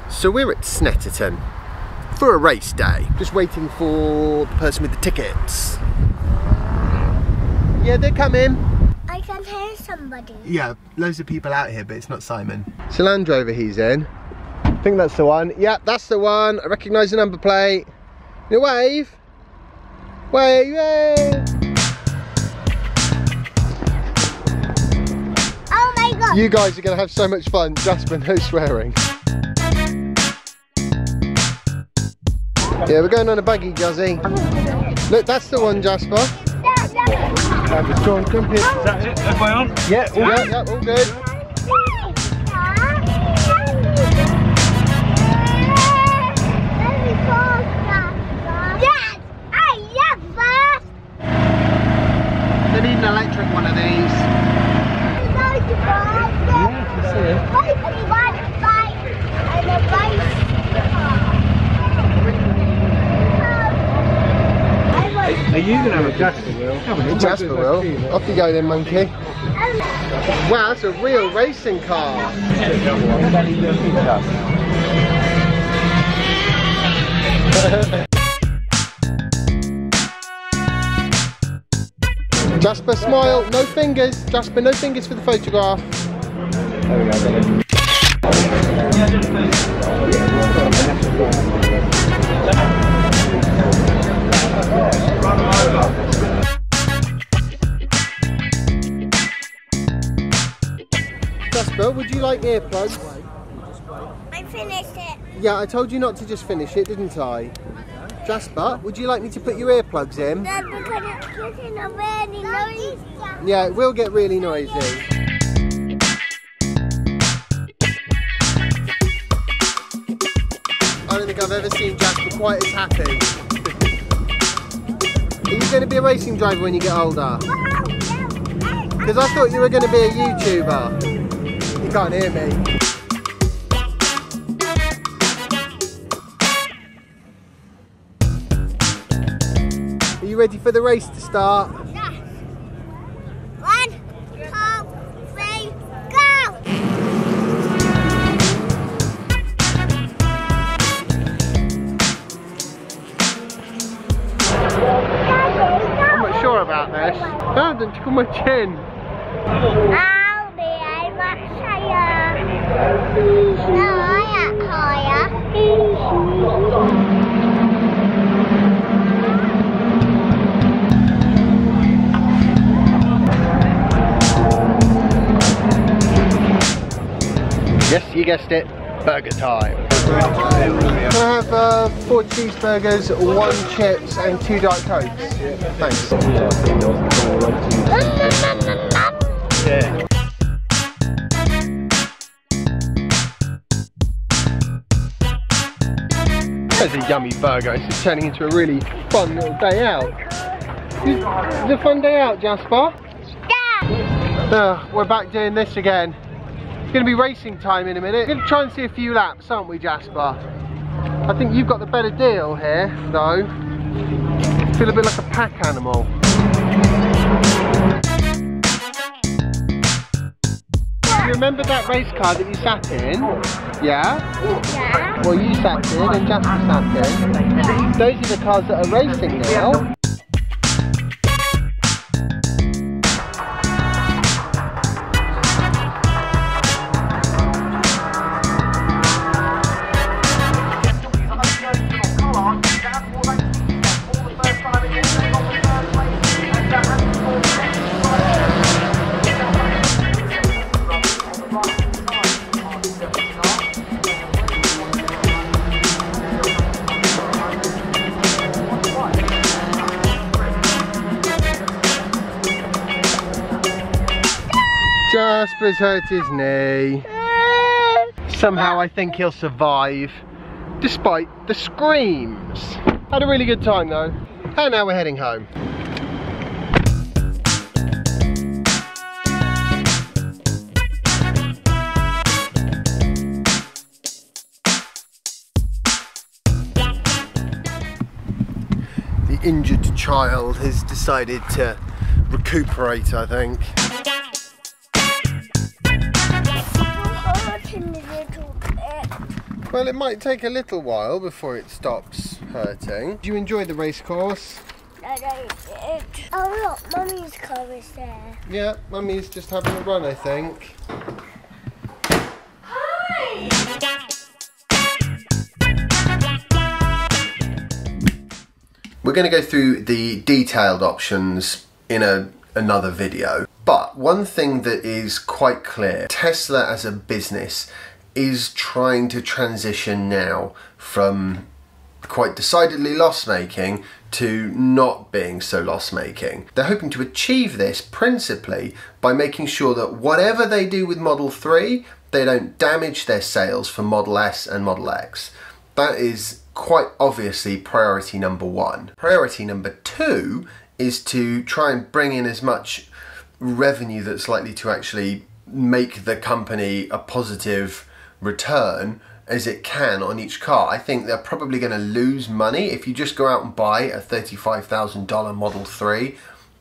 So we're at Snetterton for a race day. Just waiting for the person with the tickets. Yeah, they're coming. I can hear somebody. Yeah, loads of people out here, but it's not Simon. It's a Land Rover he's in. I think that's the one. Yeah, that's the one. I recognise the number plate. You wave. Wave, wave. Oh my god. You guys are going to have so much fun. Jasper, no swearing. Yeah, we're going on a buggy, Juzzy. Look, that's the one, Jasper. John, come here. Is that it? Everybody on? Yeah, all good. Yeah, all good. They need an electric one of these. Are you going to have a Jasper wheel? Jasper will. Off you go then, monkey. Wow, that's a real racing car. Jasper, smile. No fingers. Jasper, no fingers for the photograph. There we go. Jasper, would you like earplugs? I finished it. Yeah, I told you not to just finish it, didn't I? Jasper, would you like me to put your earplugs in? Dad, because it's getting really noisy. Yeah, it will get really noisy. I don't think I've ever seen Jasper quite as happy. Are you going to be a racing driver when you get older? Because I thought you were going to be a YouTuber. You can't hear me. Are you ready for the race to start? Yes. 1, 2, 3, go! I'm not sure about this. Oh, don't tickle my chin. I'll be a much higher. No, I am higher. Yes, you guessed it. Burger time. Can I have 4 cheeseburgers, 1 chips and 2 Diet Cokes? Thanks. Yeah. There's a yummy burger. This is turning into a really fun little day out. It's a fun day out, Jasper. Yeah. We're back doing this again. It's going to be racing time in a minute. We're going to try and see a few laps, aren't we, Jasper? I think you've got the better deal here, though. I feel a bit like a pack animal. You remember that race car that you sat in? Yeah? Yeah. Well, you sat in and Jasper sat in. Those are the cars that are racing now. Jasper's hurt his knee. Somehow I think he'll survive, despite the screams. Had a really good time though. And now we're heading home. The injured child has decided to recuperate, I think. Well, it might take a little while before it stops hurting. Do you enjoy the race course? Oh look, Mummy's car is there. Yeah, Mummy's just having a run, I think. We're going to go through the detailed options in another video. But one thing that is quite clear, Tesla as a business is trying to transition now from quite decidedly loss-making to not being so loss-making. They're hoping to achieve this principally by making sure that whatever they do with Model 3, they don't damage their sales for Model S and Model X. That is quite obviously priority number one. Priority number two is to try and bring in as much revenue that's likely to actually make the company a positive return as it can on each car. I think they're probably going to lose money if you just go out and buy a $35,000 Model 3.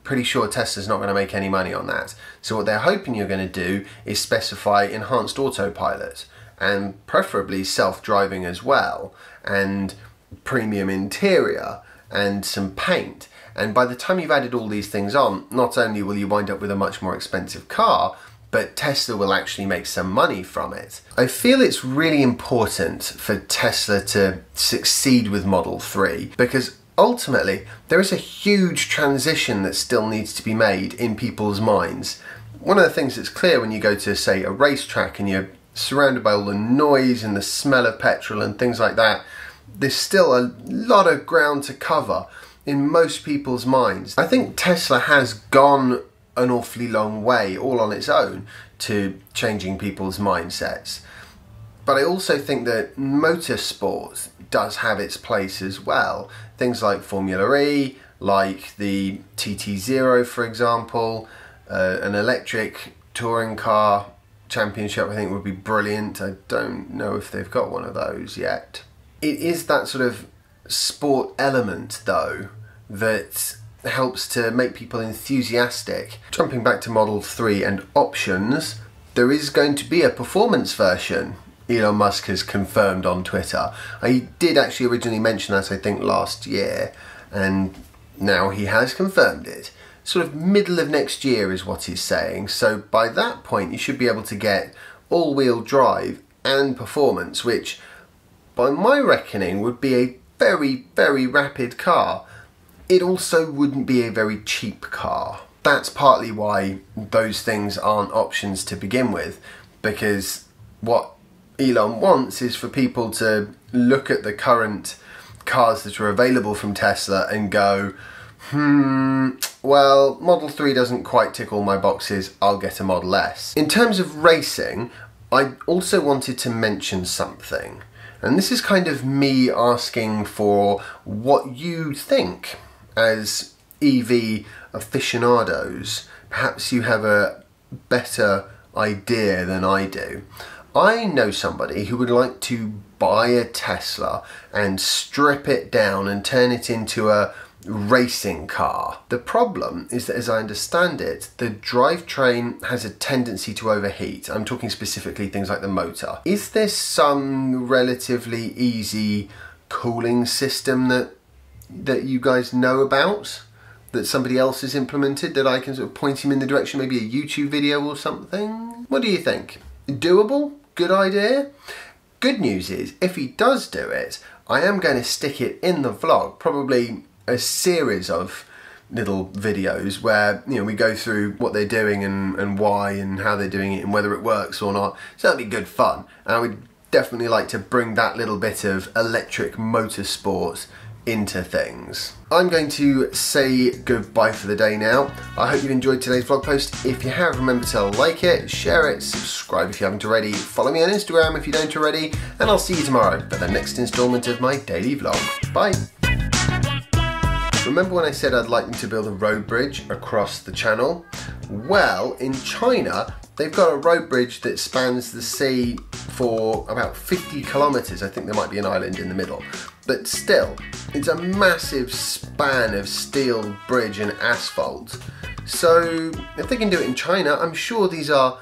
Pretty sure Tesla's not going to make any money on that. So what they're hoping you're going to do is specify enhanced autopilot and preferably self-driving as well, and premium interior and some paint. And by the time you've added all these things on, not only will you wind up with a much more expensive car, but Tesla will actually make some money from it. I feel it's really important for Tesla to succeed with Model 3 because ultimately there is a huge transition that still needs to be made in people's minds. One of the things that's clear when you go to, say, a racetrack and you're surrounded by all the noise and the smell of petrol and things like that, there's still a lot of ground to cover in most people's minds. I think Tesla has gone an awfully long way all on its own to changing people's mindsets. But I also think that motorsport does have its place as well. Things like Formula E, like the TT0 for example, an electric touring car championship I think would be brilliant. I don't know if they've got one of those yet. It is that sort of sport element though that helps to make people enthusiastic. Jumping back to Model 3 and options, there is going to be a performance version, Elon Musk has confirmed on Twitter. I did actually originally mention that I think last year, and now he has confirmed it. Sort of middle of next year is what he's saying, so by that point you should be able to get all-wheel drive and performance, which by my reckoning would be a very, very rapid car. It also wouldn't be a very cheap car. That's partly why those things aren't options to begin with, because what Elon wants is for people to look at the current cars that are available from Tesla and go, well, Model 3 doesn't quite tick all my boxes, I'll get a Model S. In terms of racing, I also wanted to mention something, and this is kind of me asking for what you think as EV aficionados. Perhaps you have a better idea than I do. I know somebody who would like to buy a Tesla and strip it down and turn it into a racing car. The problem is that, as I understand it, the drivetrain has a tendency to overheat. I'm talking specifically things like the motor. Is there some relatively easy cooling system that you guys know about, that somebody else has implemented, that I can sort of point him in the direction, maybe a YouTube video or something? What do you think? Doable? Good idea? Good news is, if he does do it, I am going to stick it in the vlog, probably a series of little videos where, you know, we go through what they're doing and why and how they're doing it and whether it works or not. So that'll be good fun. And I would definitely like to bring that little bit of electric motorsport into things. I'm going to say goodbye for the day now. I hope you've enjoyed today's vlog post. If you have, remember to like it, share it, subscribe if you haven't already, follow me on Instagram if you don't already, and I'll see you tomorrow for the next instalment of my daily vlog. Bye! Remember when I said I'd like them to build a road bridge across the channel? Well, in China, they've got a road bridge that spans the sea for about 50 kilometers. I think there might be an island in the middle. But still, it's a massive span of steel bridge and asphalt. So if they can do it in China, I'm sure these are